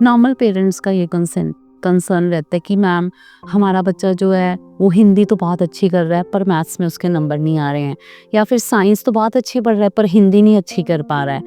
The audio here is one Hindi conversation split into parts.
नॉर्मल पेरेंट्स का ये कंसर्न रहता है कि मैम हमारा बच्चा जो है वो हिंदी तो बहुत अच्छी कर रहा है पर मैथ्स में उसके नंबर नहीं आ रहे हैं, या फिर साइंस तो बहुत अच्छी पढ़ रहा है पर हिंदी नहीं अच्छी कर पा रहा है।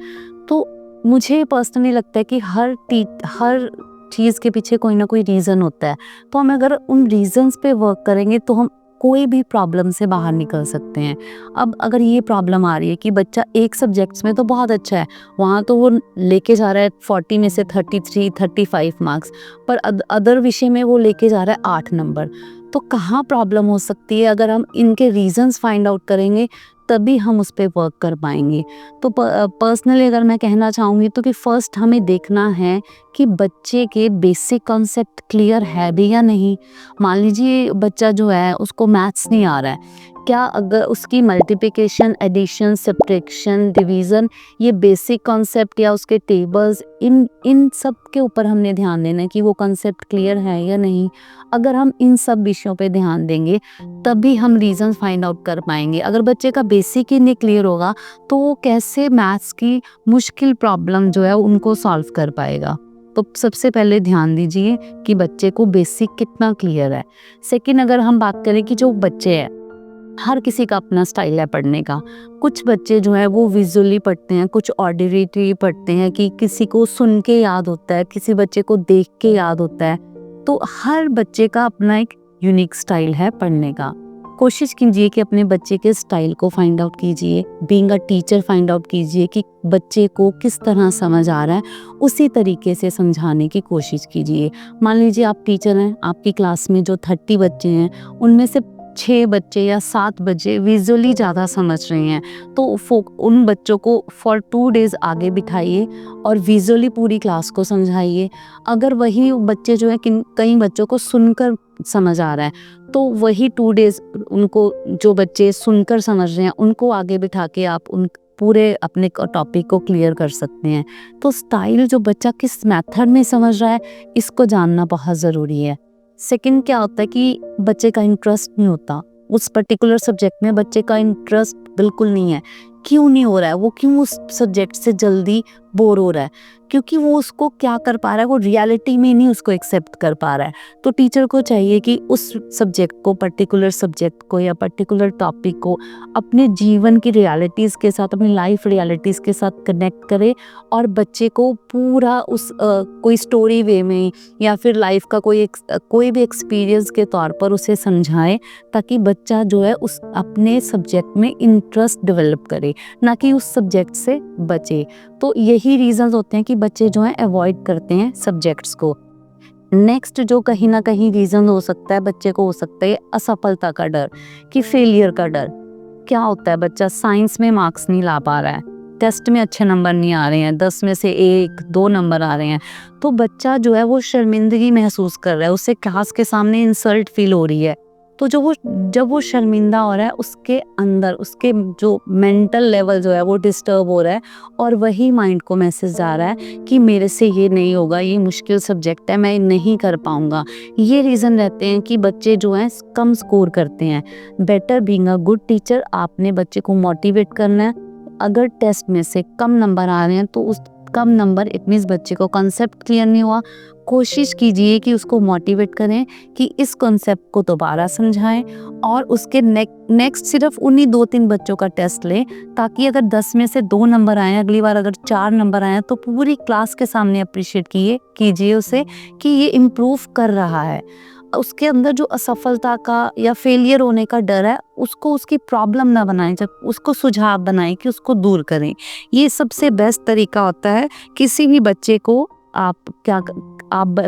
तो मुझे पर्सनली लगता है कि हर चीज़ के पीछे कोई ना कोई रीज़न होता है। तो हम अगर उन रीजंस पे वर्क करेंगे तो हम कोई भी प्रॉब्लम से बाहर निकल सकते हैं। अब अगर ये प्रॉब्लम आ रही है कि बच्चा एक सब्जेक्ट्स में तो बहुत अच्छा है, वहाँ तो वो लेके जा रहा है 40 में से 33 35 मार्क्स, पर अदर विषय में वो लेके जा रहा है 8 नंबर। तो कहाँ प्रॉब्लम हो सकती है? अगर हम इनके रीजंस फाइंड आउट करेंगे तभी हम उस पर वर्क कर पाएंगे। तो पर्सनली अगर मैं कहना चाहूँगी तो कि फर्स्ट हमें देखना है कि बच्चे के बेसिक कॉन्सेप्ट क्लियर है भी या नहीं। मान लीजिए बच्चा जो है उसको मैथ्स नहीं आ रहा है, क्या अगर उसकी मल्टीप्लिकेशन, एडिशन, सब्ट्रैक्शन, डिवीज़न, ये बेसिक कॉन्सेप्ट या उसके टेबल्स, इन इन सब के ऊपर हमने ध्यान देना है कि वो कॉन्सेप्ट क्लियर है या नहीं। अगर हम इन सब विषयों पे ध्यान देंगे तभी हम रीज़न फाइंड आउट कर पाएंगे। अगर बच्चे का बेसिक ही नहीं क्लियर होगा तो वो कैसे मैथ्स की मुश्किल प्रॉब्लम जो है उनको सॉल्व कर पाएगा। तो सबसे पहले ध्यान दीजिए कि बच्चे को बेसिक कितना क्लियर है। सेकंड, अगर हम बात करें कि जो बच्चे हैं, हर किसी का अपना स्टाइल है पढ़ने का। कुछ बच्चे जो है वो विजुअली पढ़ते हैं, कुछ ऑडिटरी पढ़ते हैं कि किसी को सुन के याद होता है, किसी बच्चे को देख के याद होता है। तो हर बच्चे का अपना एक यूनिक स्टाइल है पढ़ने का। कोशिश कीजिए कि अपने बच्चे के स्टाइल को फाइंड आउट कीजिए। Being a teacher find out कीजिए कि बच्चे को किस तरह समझ आ रहा है, उसी तरीके से समझाने की कोशिश कीजिए। मान लीजिए आप टीचर हैं, आपकी क्लास में जो 30 बच्चे हैं उनमें से 6 बच्चे या 7 बच्चे विजुअली ज़्यादा समझ रहे हैं, तो उन बच्चों को फॉर 2 डेज़ आगे बिठाइए और विजुअली पूरी क्लास को समझाइए। अगर वही बच्चे जो है कई बच्चों को सुनकर समझ आ रहा है तो वही 2 डेज़ उनको, जो बच्चे सुनकर समझ रहे हैं उनको आगे बिठा के आप उन पूरे अपने टॉपिक को क्लियर कर सकते हैं। तो स्टाइल, जो बच्चा किस मेथड में समझ रहा है, इसको जानना बहुत ज़रूरी है। सेकंड, क्या होता है कि बच्चे का इंटरेस्ट नहीं होता उस पर्टिकुलर सब्जेक्ट में, बच्चे का इंटरेस्ट बिल्कुल नहीं है। क्यों नहीं हो रहा है? वो क्यों उस सब्जेक्ट से जल्दी बोर हो रहा है? क्योंकि वो उसको क्या कर पा रहा है, वो रियलिटी में नहीं उसको एक्सेप्ट कर पा रहा है। तो टीचर को चाहिए कि उस सब्जेक्ट को, पर्टिकुलर सब्जेक्ट को या पर्टिकुलर टॉपिक को अपने जीवन की रियलिटीज़ के साथ, अपनी लाइफ रियलिटीज़ के साथ कनेक्ट करे और बच्चे को पूरा उस कोई स्टोरी वे में या फिर लाइफ का कोई भी एक्सपीरियंस के तौर पर उसे समझाए, ताकि बच्चा जो है उस अपने सब्जेक्ट में इंटरेस्ट डेवलप करे, ना कि उस सब्जेक्ट से बचे। तो यही रीजंस होते हैं कि बच्चे जो हैं अवॉइड करते हैं सब्जेक्ट्स को। नेक्स्ट, जो कहीं ना कहीं रीजन हो सकता है बच्चे को, हो सकता है असफलता का डर, कि फेलियर का डर। क्या होता है, बच्चा साइंस में मार्क्स नहीं ला पा रहा है, टेस्ट में अच्छे नंबर नहीं आ रहे हैं, 10 में से 1-2 नंबर आ रहे हैं, तो बच्चा जो है वो शर्मिंदगी महसूस कर रहा है, उससे क्लास के सामने इंसल्ट फील हो रही है। तो जब वो शर्मिंदा हो रहा है, उसके अंदर उसके जो मेंटल लेवल जो है वो डिस्टर्ब हो रहा है और वही माइंड को मैसेज जा रहा है कि मेरे से ये नहीं होगा, ये मुश्किल सब्जेक्ट है, मैं नहीं कर पाऊंगा। ये रीज़न रहते हैं कि बच्चे जो हैं कम स्कोर करते हैं। Better being a good teacher, आपने बच्चे को मोटिवेट करना है। अगर टेस्ट में से कम नंबर आ रहे हैं तो उस कम नंबर, इट मीन्स बच्चे को कॉन्सेप्ट क्लियर नहीं हुआ। कोशिश कीजिए कि उसको मोटिवेट करें कि इस कॉन्सेप्ट को दोबारा समझाएं और उसके नेक्स्ट सिर्फ उन्हीं 2-3 बच्चों का टेस्ट लें, ताकि अगर 10 में से 2 नंबर आए, अगली बार अगर 4 नंबर आए तो पूरी क्लास के सामने अप्रिशिएट कीजिए उसे कि ये इम्प्रूव कर रहा है। उसके अंदर जो असफलता का या फेलियर होने का डर है, उसको उसकी प्रॉब्लम ना बनाएं, जब उसको सुझाव बनाएं कि उसको दूर करें। ये सबसे बेस्ट तरीका होता है किसी भी बच्चे को आप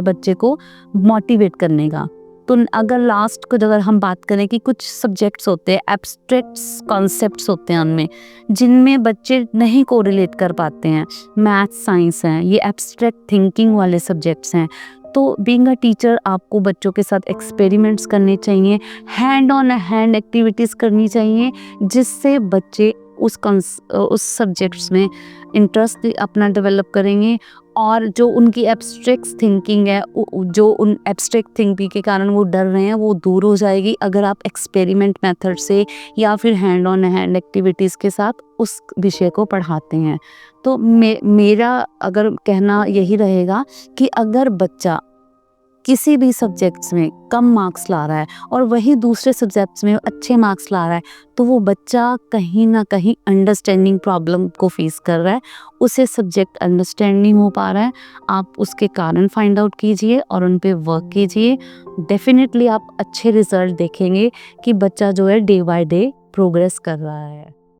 बच्चे को मोटिवेट करने का। तो अगर लास्ट को अगर हम बात करें कि कुछ सब्जेक्ट्स होते हैं, एब्स्ट्रैक्ट कॉन्सेप्ट्स होते हैं उनमें, जिनमें बच्चे नहीं कोरिलेट कर पाते हैं, मैथ्स, साइंस हैं, ये एब्स्ट्रैक्ट थिंकिंग वाले सब्जेक्ट्स हैं। तो बीइंग अ टीचर आपको बच्चों के साथ एक्सपेरिमेंट्स करने चाहिए, हैंड ऑन हैंड एक्टिविटीज़ करनी चाहिए, जिससे बच्चे उस सब्जेक्ट्स में इंटरेस्ट अपना डेवलप करेंगे और जो उनकी एब्स्ट्रैक्ट थिंकिंग है, जो उन एब्स्ट्रैक्ट थिंकिंग के कारण वो डर रहे हैं, वो दूर हो जाएगी अगर आप एक्सपेरिमेंट मेथड से या फिर हैंड ऑन हैंड एक्टिविटीज़ के साथ उस विषय को पढ़ाते हैं। तो मेरा अगर कहना यही रहेगा कि अगर बच्चा किसी भी सब्जेक्ट्स में कम मार्क्स ला रहा है और वही दूसरे सब्जेक्ट्स में अच्छे मार्क्स ला रहा है, तो वो बच्चा कहीं ना कहीं अंडरस्टैंडिंग प्रॉब्लम को फेस कर रहा है, उसे सब्जेक्ट अंडरस्टैंड नहीं हो पा रहा है। आप उसके कारण फाइंड आउट कीजिए और उन पे वर्क कीजिए। डेफिनेटली आप अच्छे रिजल्ट देखेंगे कि बच्चा जो है डे बाय डे प्रोग्रेस कर रहा है।